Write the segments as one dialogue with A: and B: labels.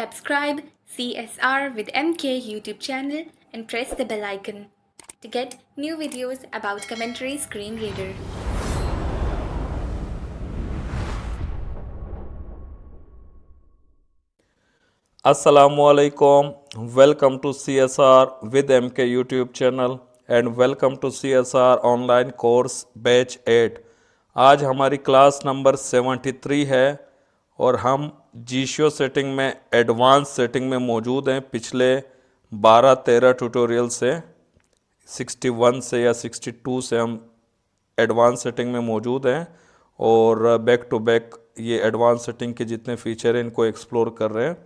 A: Subscribe CSR with MK YouTube channel and press the bell icon to get new videos about Commentary Screen Reader.
B: Assalamualaikum. Welcome to CSR with MK YouTube channel and welcome to CSR online course batch 8। आज हमारी class number 73 है और हम जीशियो setting में advance setting में मौजूद हैं। पिछले 12-13 ट्यूटोरियल से 61 से या 62 से हम एडवांस सेटिंग में मौजूद हैं और बैक टू बैक ये एडवांस सेटिंग के जितने फीचर हैं इनको एक्सप्लोर कर रहे हैं।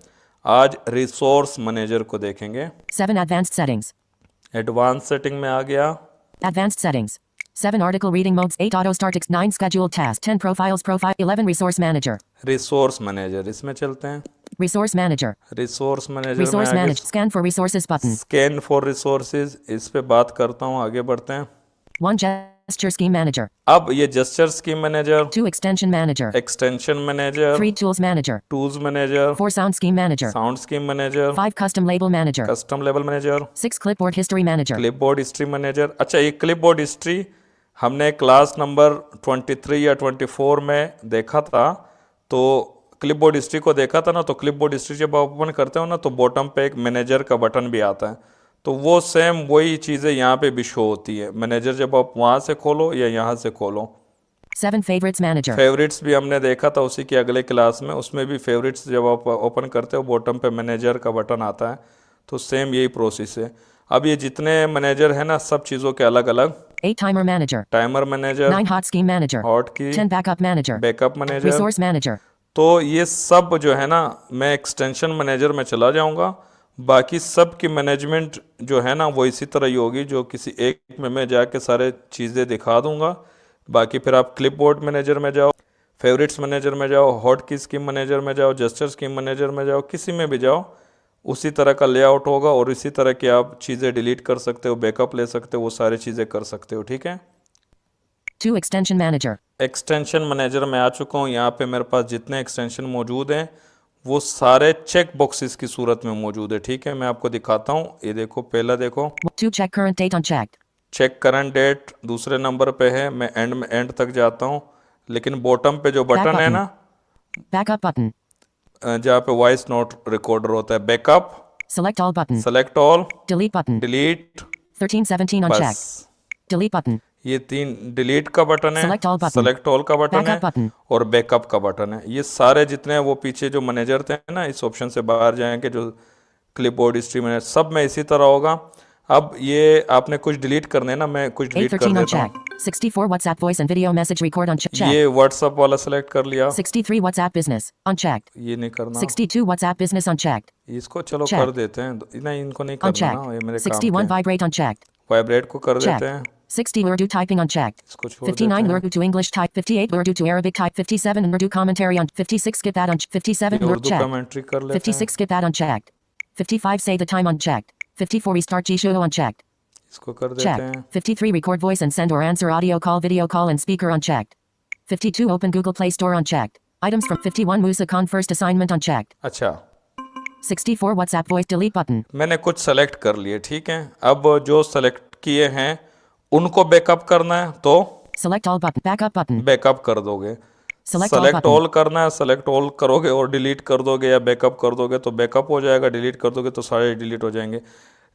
B: आज रिसोर्स मैनेजर को देखेंगे।
C: 7 Advanced settings.
B: एडवांस सेटिंग में आ गया।
C: Advanced settings. 7 article reading modes, 8 auto start, 9 scheduled tasks, 10 profiles, 11 resource manager.
B: Resource manager इसमें चलते हैं।
C: Resource manager.
B: Resource manager
C: Resource manage. Scan for resources button.
B: Scan for resources इस पे बात करता हूँ, आगे बढ़ते हैं।
C: 1 gesture scheme manager.
B: अब ये gesture scheme manager,
C: 2 extension manager.
B: Extension manager,
C: 3 tools manager.
B: Tools manager,
C: 4 sound scheme manager.
B: Sound scheme manager,
C: 5 custom label manager.
B: Custom level manager,
C: 6 clipboard history manager.
B: Clipboard history manager. अच्छा, ये clipboard history हमने class number 23 या 24 में देखा था। तो clipboard history को देखा था ना, तो क्लिपबोर्ड हिस्ट्री जब आप ओपन करते हो ना तो बॉटम पे एक मैनेजर का बटन भी आता है। तो वो सेम वही चीज़ें यहाँ पे भी शो होती है। मैनेजर जब आप वहाँ से खोलो या यहाँ से खोलो।
C: 7 favorites manager.
B: फेवरेट्स भी हमने देखा था उसी की अगले क्लास में, उसमें भी फेवरेट्स जब आप ओपन करते हो बॉटम पे मैनेजर का बटन आता है। तो सेम यही प्रोसेस है। अब ये जितने मैनेजर है ना सब चीज़ों के अलग अलग।
C: 8 timer manager.
B: Timer manager,
C: 9 hot scheme manager.
B: Hot की,
C: 10 backup manager.
B: Backup manager.
C: Resource manager.
B: तो ये सब जो है ना मैं एक्सटेंशन मैनेजर में चला जाऊंगा। बाकी सब की मैनेजमेंट जो है ना वो इसी तरह ही होगी, जो किसी एक में मैं जाके सारे चीज़ें दिखा दूंगा। बाकी फिर आप क्लिपबोर्ड मैनेजर में जाओ, फेवरेट्स मैनेजर में जाओ, हॉट की स्कीम मैनेजर में जाओ, जेस्चर स्कीम मैनेजर में जाओ, किसी में भी जाओ उसी तरह का लेआउट होगा और इसी तरह की आप चीज़ें डिलीट कर सकते हो, बैकअप ले सकते हो, वो सारी चीज़ें कर सकते हो। ठीक है।
C: 2 extension manager.
B: एक्सटेंशन मैनेजर में आ चुका हूँ। यहाँ पे मेरे पास जितने एक्सटेंशन मौजूद हैं वो सारे चेक बॉक्सेस की सूरत में मौजूद है। ठीक है, मैं आपको दिखाता हूँ। ये देखो, पहला देखो
C: 2 check current date unchecked.
B: Check current date दूसरे नंबर पे है। मैं एंड तक जाता हूँ, लेकिन बॉटम पे जो बटन है ना
C: Backup button.
B: जहाँ पे वॉइस नोट रिकॉर्डर होता है, backup,
C: Select all button.
B: Select all,
C: Delete button.
B: Delete,
C: 1317 unchecked.
B: बस
C: Delete button.
B: ये 3 डिलीट का बटन है,
C: Select all button.
B: Select all का बटन
C: Backup
B: है
C: button.
B: और बैकअप का बटन है। ये सारे जितने हैं वो पीछे जो मैनेजर थे ना इस ऑप्शन से बाहर जाएंगे, जो क्लिपबोर्ड हिस्ट्री मैनेजर, सब में इसी तरह होगा। अब ये आपने कुछ डिलीट करने ना, मैं कुछ डिलीट कर
C: 813
B: देता हूँ।
C: unchecked. 64 WhatsApp voice and video message record unchecked.
B: ये व्हाट्सएप वाला सेलेक्ट कर लिया,
C: 63 WhatsApp business unchecked.
B: ये नहीं करना।
C: 62 WhatsApp business unchecked.
B: इसको चलो
C: Check.
B: कर देते हैं, नहीं इनको नहीं करना ना, ये
C: Unchecked.
B: मेरे काम
C: 61
B: के।
C: vibrate unchecked.
B: वाइब्रेट को कर
C: Check.
B: देते हैं,
C: 60 Urdu typing unchecked.
B: इसको छोड़
C: 59
B: देते हैं।
C: Urdu to English type. 58 Urdu to Arabic type. 57 Urdu commentary on. 56 skip that unchecked. 57
B: ये
C: Urdu
B: उर्दू
C: checked.
B: कमेंट्री कर लेते हैं।
C: 56 skip that unchecked. 55 say the time unchecked. 54 restart G show unchecked.
B: इसको कर देते
C: Check.
B: हैं।
C: 53 record voice and send or answer audio call, video call and speaker unchecked. 52 open Google Play Store unchecked. Items from 51 Musa Khan first assignment unchecked.
B: अच्छा,
C: 64 WhatsApp voice delete button.
B: मैंने कुछ select कर लिए। ठीक है, अब जो सेलेक्ट किए हैं उनको बैकअप करना है तो
C: Select all button. Backup button.
B: Backup कर दोगे।
C: Select all
B: select
C: button.
B: All करना है, सेलेक्ट ऑल करोगे और डिलीट कर दोगे या बैकअप कर दोगे तो बैकअप हो जाएगा, डिलीट कर दोगे तो सारे डिलीट हो जाएंगे।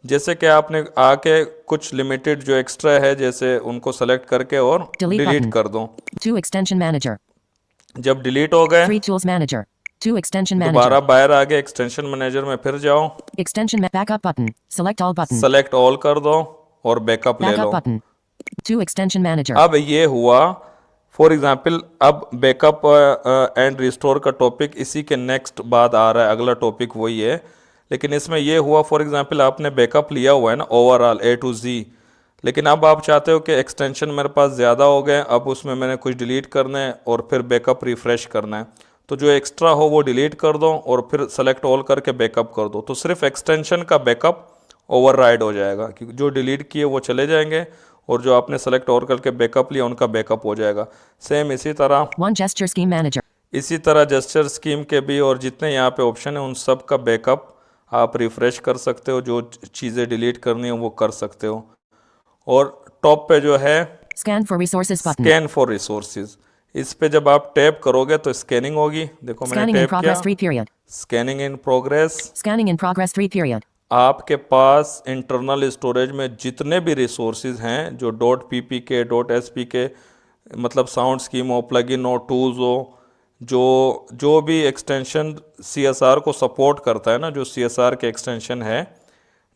B: जैसे कि आपने आके कुछ लिमिटेड जो एक्स्ट्रा है जैसे उनको सेलेक्ट करके और
C: Delete
B: डिलीट
C: button.
B: कर दो।
C: 2 extension manager.
B: जब डिलीट हो गए
C: 3 tools manager. 2 extension
B: दोबारा
C: manager.
B: बाहर आ गए, एक्सटेंशन मैनेजर में फिर जाओ,
C: Extension backup button. Select all button.
B: Select all कर दो और बैकअप ले लो।
C: Backup button. 2 extension manager.
B: अब ये हुआ फॉर एग्जाम्पल। अब बैकअप एंड रिस्टोर का टॉपिक इसी के नेक्स्ट बाद आ रहा है, अगला टॉपिक वही है। लेकिन इसमें ये हुआ फॉर एग्जांपल आपने बैकअप लिया हुआ है ना ओवरऑल A to Z, लेकिन अब आप चाहते हो कि एक्सटेंशन मेरे पास ज़्यादा हो गए, अब उसमें मैंने कुछ डिलीट करना है और फिर बैकअप रिफ़्रेश करना है। तो जो एक्स्ट्रा हो वो डिलीट कर दो और फिर सेलेक्ट ऑल करके बैकअप कर दो, तो सिर्फ एक्सटेंशन का बैकअप ओवरराइड हो जाएगा, क्योंकि जो डिलीट किए वो चले जाएंगे और जो आपने सेलेक्ट ऑल करके बैकअप लिया उनका बैकअप हो जाएगा। सेम इसी तरह
C: 1 gesture scheme manager.
B: इसी तरह जेस्चर स्कीम के भी और जितने यहाँ पे ऑप्शन है उन सब का बैकअप आप रिफ़्रेश कर सकते हो, जो चीज़ें डिलीट करनी है वो कर सकते हो। और टॉप पे जो है
C: Scan for resources button.
B: Scan for resources, इस पे जब आप टैप करोगे तो स्कैनिंग होगी। देखो मैंने
C: Scanning in
B: टैप किया,
C: progress 3 period.
B: Scanning in progress.
C: Scanning in progress 3 period.
B: आपके पास इंटरनल स्टोरेज में जितने भी रिसोर्सेज हैं जो .ppk .spk मतलब साउंड स्कीम हो, प्लगइन हो, टूल्स हो, जो भी एक्सटेंशन CSR को सपोर्ट करता है ना, जो CSR के एक्सटेंशन है,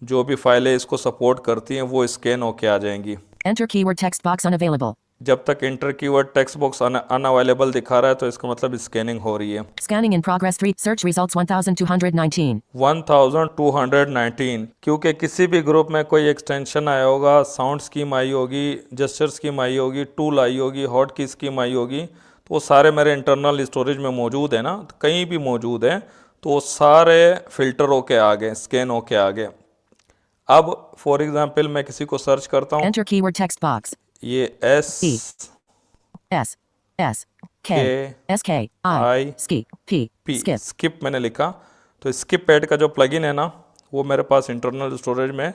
B: जो भी फाइलें इसको सपोर्ट करती हैं वो स्कैन होके आ जाएंगी।
C: Enter keyword text box unavailable.
B: जब तक inter keyword text box unavailable दिखा रहा है तो इसका मतलब स्कैनिंग हो रही है।
C: Scanning in progress 3. Search results 1219.
B: 1219, क्योंकि किसी भी ग्रुप में कोई एक्सटेंशन आया होगा, साउंड स्कीम आई होगी, जेस्चर स्कीम आई होगी, टूल आई होगी, हॉट की स्कीम आई होगी, तो वो सारे मेरे इंटरनल स्टोरेज में मौजूद है ना, तो कहीं भी मौजूद है, तो वो सारे फिल्टर होके आ गए, स्कैन होके आ गए। अब फॉर एग्जाम्पल मैं किसी को सर्च करता हूँ,
C: Enter keyword text box.
B: ये S
C: S S K S K
B: I
C: skip P skip.
B: Skip मैंने लिखा, तो स्किप पैड का जो प्लगइन है ना वो मेरे पास इंटरनल स्टोरेज में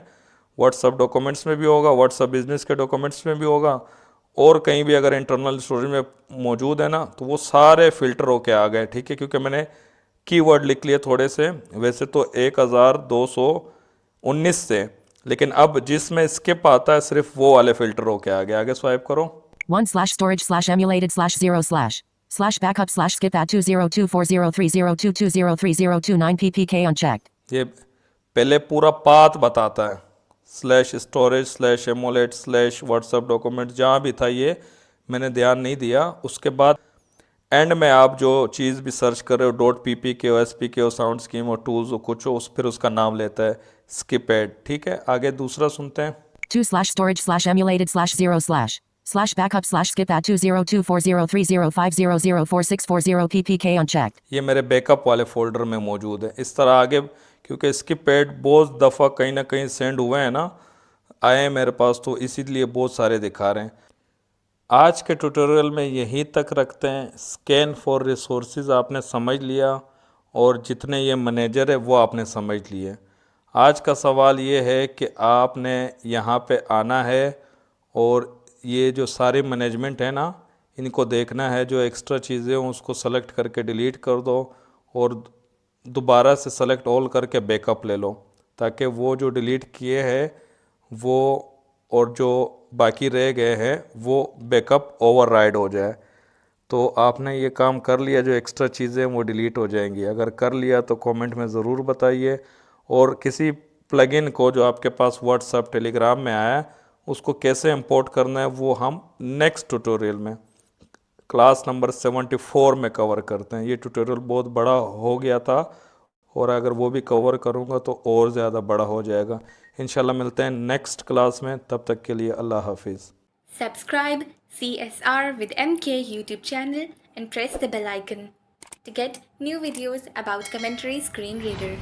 B: व्हाट्सअप डॉक्यूमेंट्स में भी होगा, व्हाट्सअप बिजनेस के डॉक्यूमेंट्स में भी होगा, और कहीं भी अगर इंटरनल स्टोरेज में मौजूद है ना तो वो सारे फिल्टर होके आ गए। ठीक है, क्योंकि मैंने कीवर्ड लिख लिए थोड़े से, वैसे तो 1219 से, लेकिन अब जिसमें स्किप आता है सिर्फ वो वाले फिल्टर होके आ गए। आगे स्वाइप करो।
C: 1/storage/emulated/0/backup/skip at 202403022030229 ppk unchecked.
B: ये पहले पूरा पाथ बताता है, /storage/emulate/व्हाट्सएप डॉक्यूमेंट, जहाँ भी था ये मैंने ध्यान नहीं दिया। उसके बाद एंड में आप जो चीज़ भी सर्च कर रहे हो .ppk हो, SPK हो, साउंड स्कीम हो, टूल्स हो, कुछ हो, फिर उसका नाम लेता है स्किपेड। ठीक है, आगे दूसरा सुनते हैं।
C: 2/storage/emulated/0/backup/skip at 20240305004604640 ppk unchecked.
B: ये मेरे बैकअप वाले फोल्डर में मौजूद है। इस तरह आगे, क्योंकि स्किपेड बहुत दफ़ा कहीं ना कहीं सेंड हुए हैं ना, आए हैं मेरे पास, तो इसीलिए बहुत सारे दिखा रहे हैं। आज के ट्यूटोरियल में यहीं तक रखते हैं। स्कैन फॉर रिसोर्सेज आपने समझ लिया और जितने ये मैनेजर है वो आपने समझ लिए। आज का सवाल ये है कि आपने यहाँ पे आना है और ये जो सारे मैनेजमेंट है ना इनको देखना है, जो एक्स्ट्रा चीज़ें हों उसको सेलेक्ट करके डिलीट कर दो और दोबारा से सेलेक्ट ऑल करके बैकअप ले लो, ताकि वो जो डिलीट किए हैं वो और जो बाकी रह गए हैं वो बैकअप ओवरराइड हो जाए। तो आपने ये काम कर लिया, जो एक्स्ट्रा चीज़ें वो डिलीट हो जाएंगी। अगर कर लिया तो कमेंट में ज़रूर बताइए, और किसी प्लगइन को जो आपके पास व्हाट्सएप टेलीग्राम में आया है उसको कैसे इंपोर्ट करना है वो हम नेक्स्ट ट्यूटोरियल में क्लास नंबर 74 में कवर करते हैं। ये ट्यूटोरियल बहुत बड़ा हो गया था और अगर वो भी कवर करूँगा तो और ज़्यादा बड़ा हो जाएगा। इंशाल्लाह मिलते हैं नेक्स्ट क्लास में, तब तक के लिए अल्लाह हाफिज़।
A: Subscribe CSR with MK YouTube channel and press the bell icon to get new videos about Commentary Screen Reader.